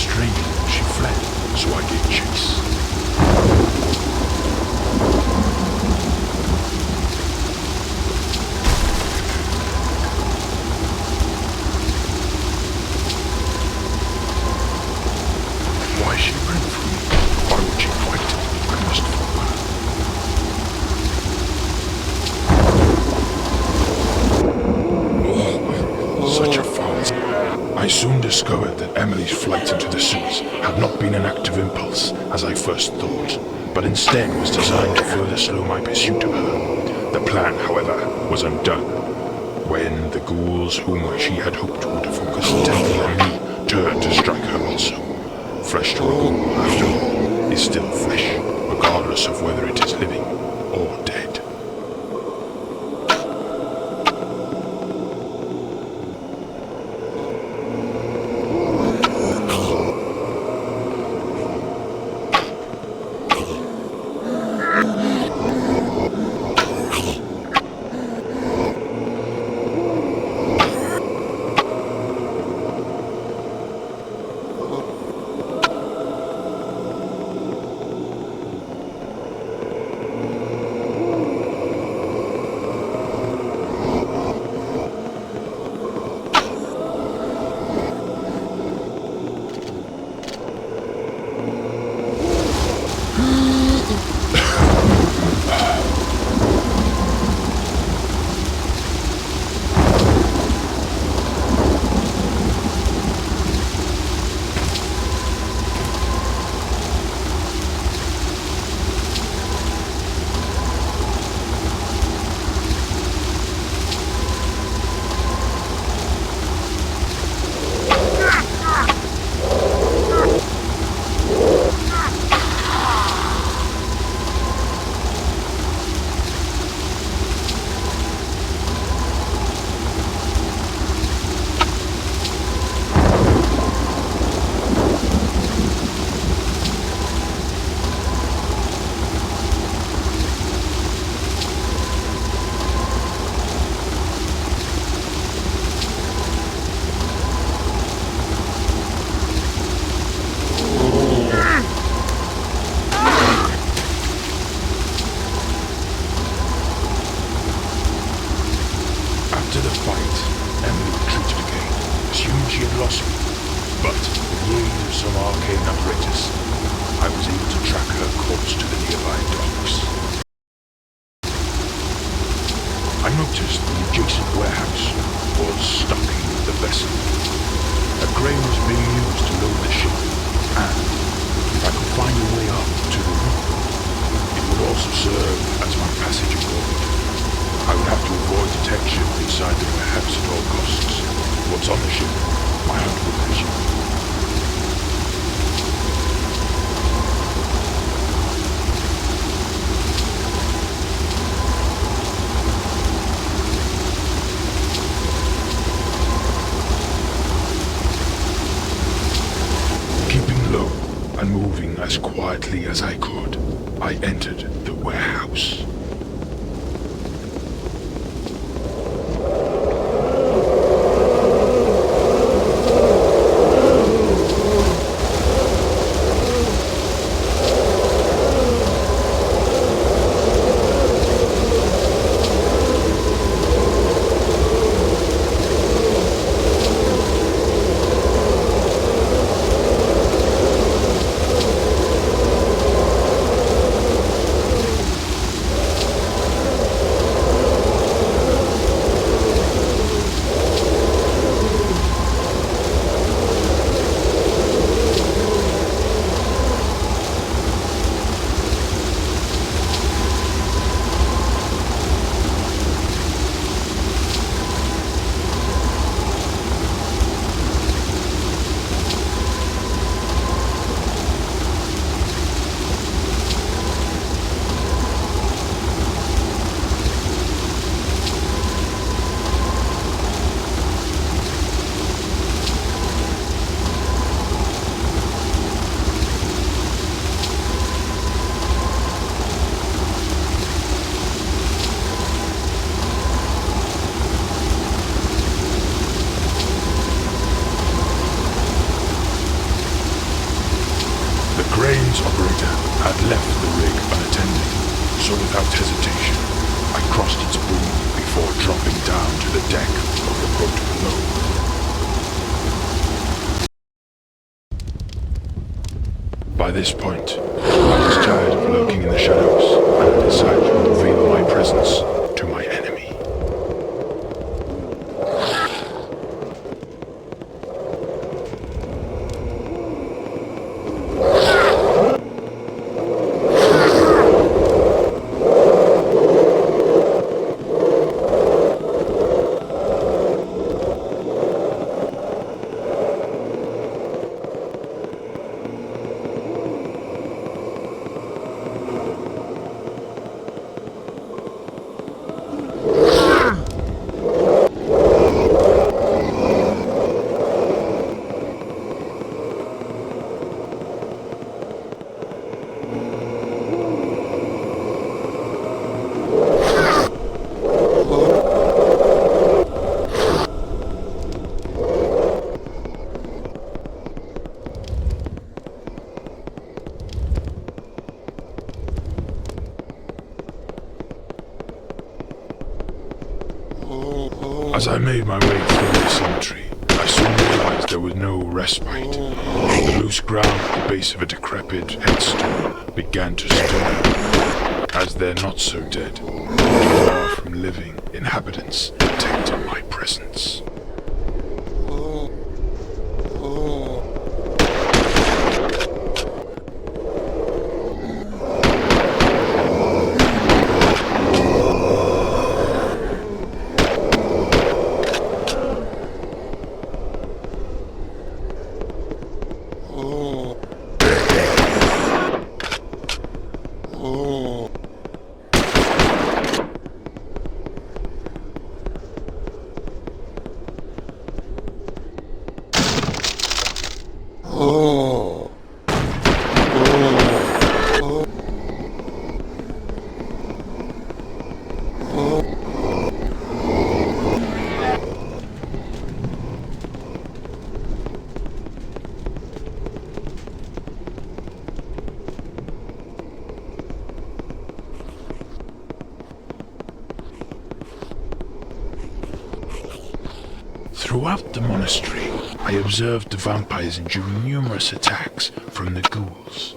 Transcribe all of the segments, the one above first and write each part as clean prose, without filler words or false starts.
Strangely, she fled, so I gave chase. Why she ran from me? Why would she fight? I must follow her. Such a farce. I soon discovered that Emily's flight into the sewers had not been an act of impulse, as I first thought, but instead was designed to further slow my pursuit of her. The plan, however, was undone, when the ghouls whom she had hoped would focus intently on me turned to strike her also. Flesh to a ghoul, after all, is still flesh, regardless of whether it is living or dead. As quietly as I could, I entered the warehouse. catacombs operator had left the rig unattended, so without hesitation, I crossed its boom before dropping down to the deck of the boat below. By this point, I was tired of lurking in the shadows, and I decided to reveal my presence to my enemy. As I made my way through the cemetery, I soon realized there was no respite. The loose ground at the base of a decrepit headstone began to stir, as their not-so-dead, far from living inhabitants detected my presence. Throughout the monastery, I observed the vampires enduring numerous attacks from the ghouls.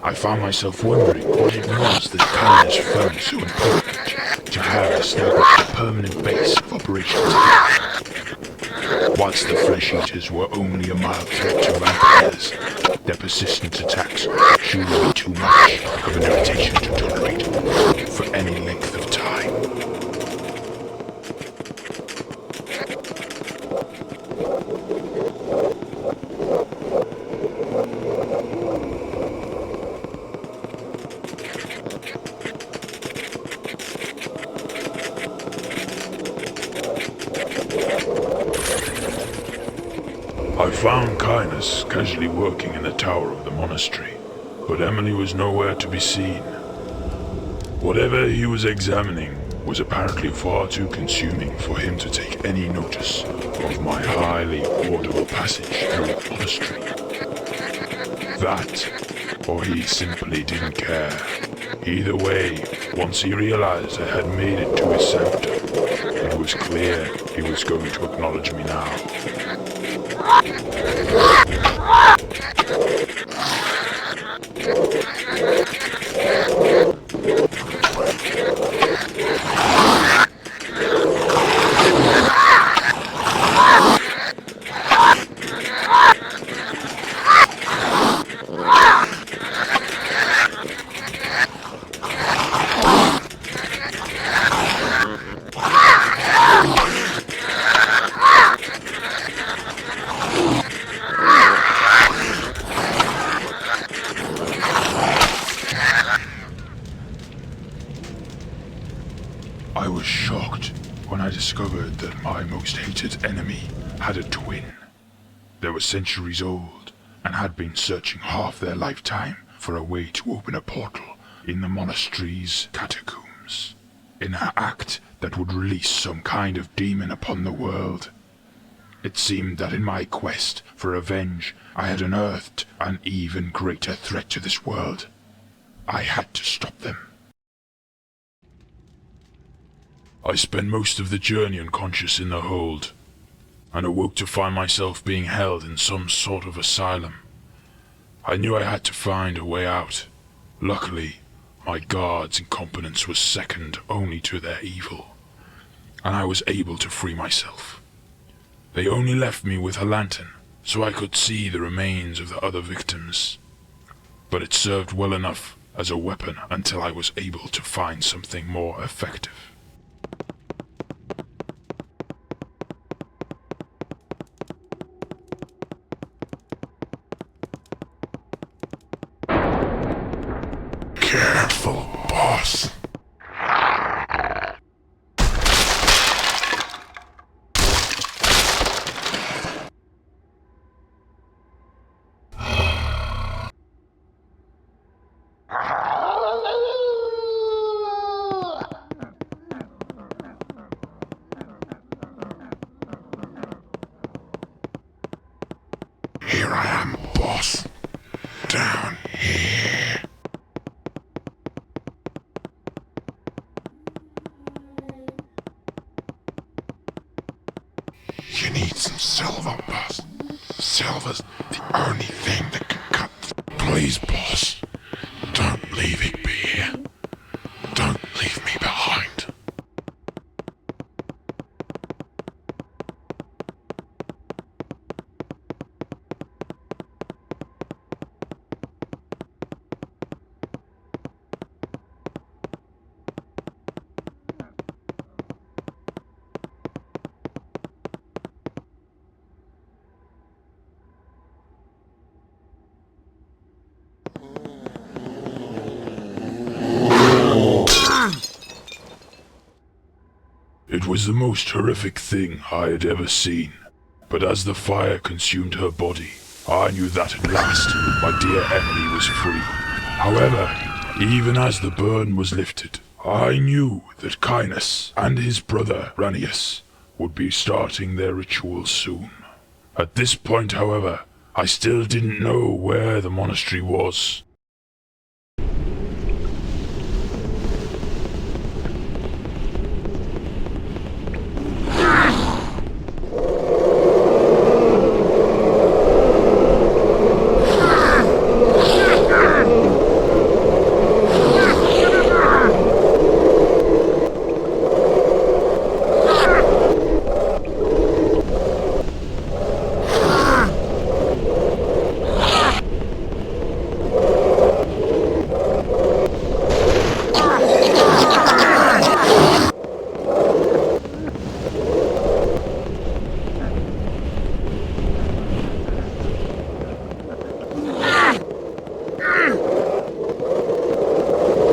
I found myself wondering what it was that Kainas found so important to have established a permanent base of operations. Whilst the flesh-eaters were only a mild threat to vampires, their persistent attacks surely be too much of an irritation to tolerate for any length of time. I found Kainas casually working in the tower of the monastery, but Emily was nowhere to be seen. Whatever he was examining was apparently far too consuming for him to take any notice of my highly audible passage through the monastery. That, or he simply didn't care. Either way, once he realized I had made it to his sanctum, it was clear he was going to acknowledge me now. I was shocked when I discovered that my most hated enemy had a twin. They were centuries old and had been searching half their lifetime for a way to open a portal in the monastery's catacombs, in an act that would release some kind of demon upon the world. It seemed that in my quest for revenge, I had unearthed an even greater threat to this world. I had to stop them. I spent most of the journey unconscious in the hold, and awoke to find myself being held in some sort of asylum. I knew I had to find a way out. Luckily, my guards' incompetence was second only to their evil, and I was able to free myself. They only left me with a lantern, so I could see the remains of the other victims, but it served well enough as a weapon until I was able to find something more effective. Careful, boss. Here I am, boss. Down here. You need some silver, boss. Silver's the only thing that can cut. Please, boss. Don't leave it be here. Don't leave me behind. It was the most horrific thing I had ever seen, but as the fire consumed her body, I knew that at last my dear Emily was free. However, even as the burn was lifted, I knew that Cainus and his brother Ranius would be starting their ritual soon. At this point, however, I still didn't know where the monastery was.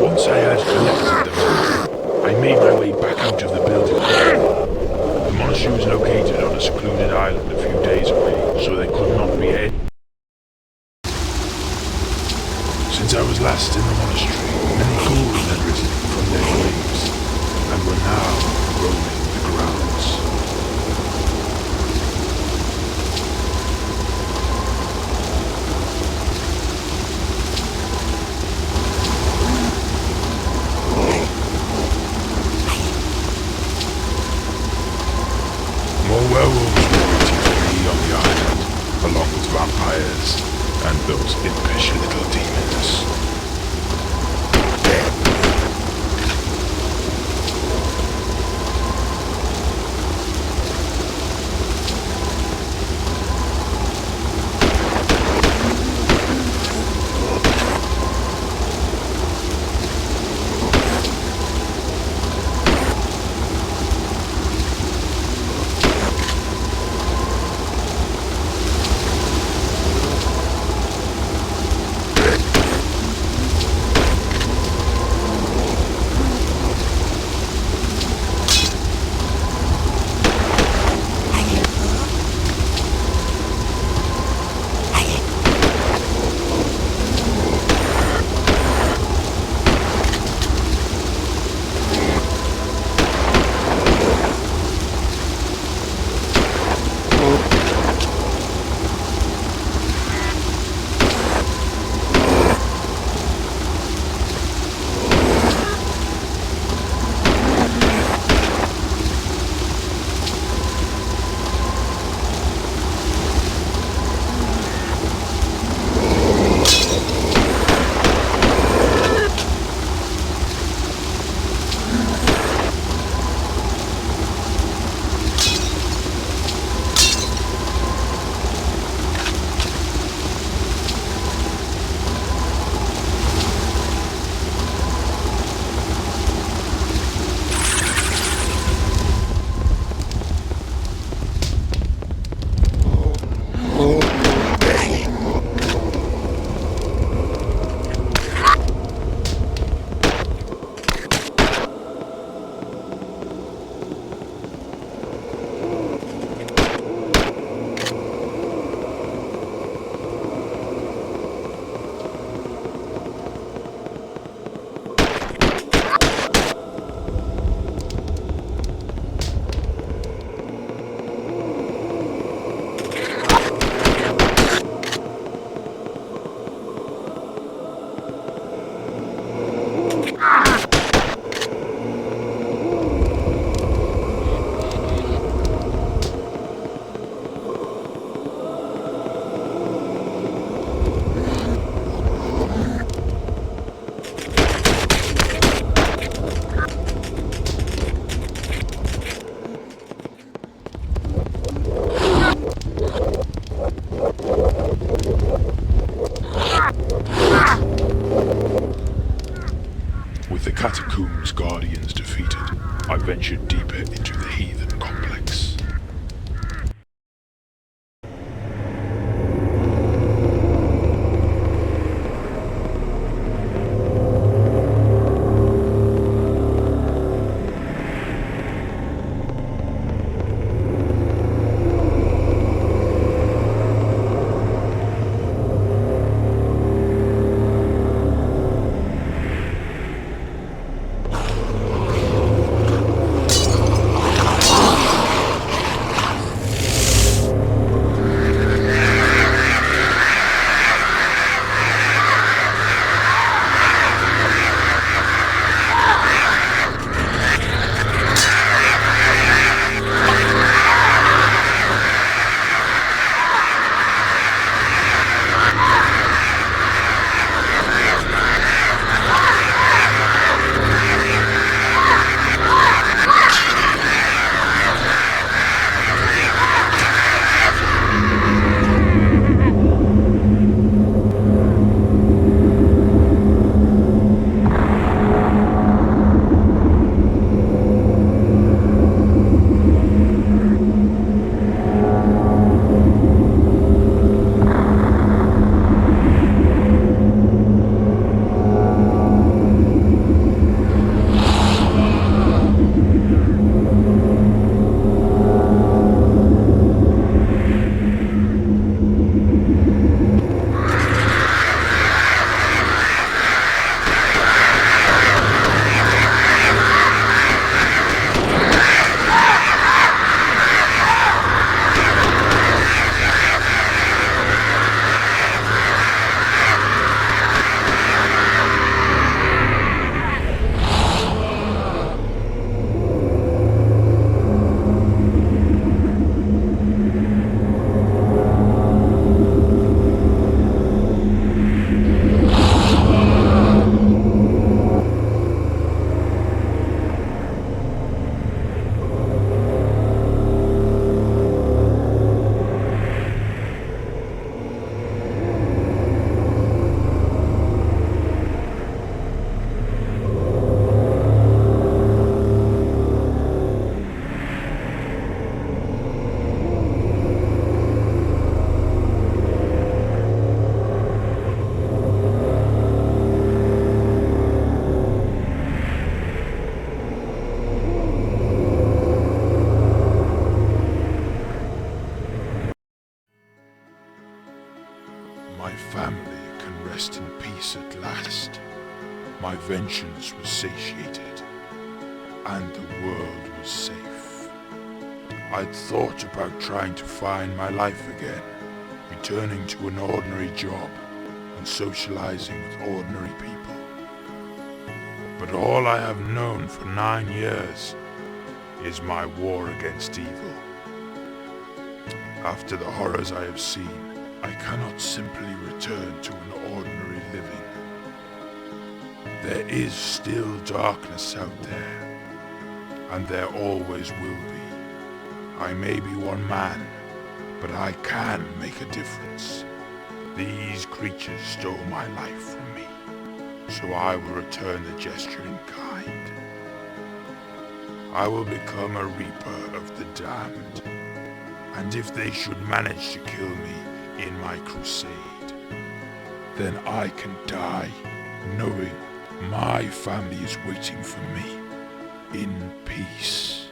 Once I had collected them, I made my way back out of the building. The monastery was located on a secluded island a few days away, so there could not be any. Since I was last in the monastery, many ghouls had risen from their graves, and were now roaming the grounds. More werewolves were waiting for me on the island, along with vampires and those impish little demons. catacombs guardians defeated, I ventured deeper into the heathen complex. My family can rest in peace at last. My vengeance was satiated, and the world was safe. I'd thought about trying to find my life again, returning to an ordinary job and socializing with ordinary people. But all I have known for 9 years is my war against evil. After the horrors I have seen, I cannot simply return to an ordinary living. There is still darkness out there, and there always will be. I may be one man, but I can make a difference. These creatures stole my life from me, so I will return the gesture in kind. I will become a reaper of the damned, and if they should manage to kill me in my crusade, then I can die knowing my family is waiting for me in peace.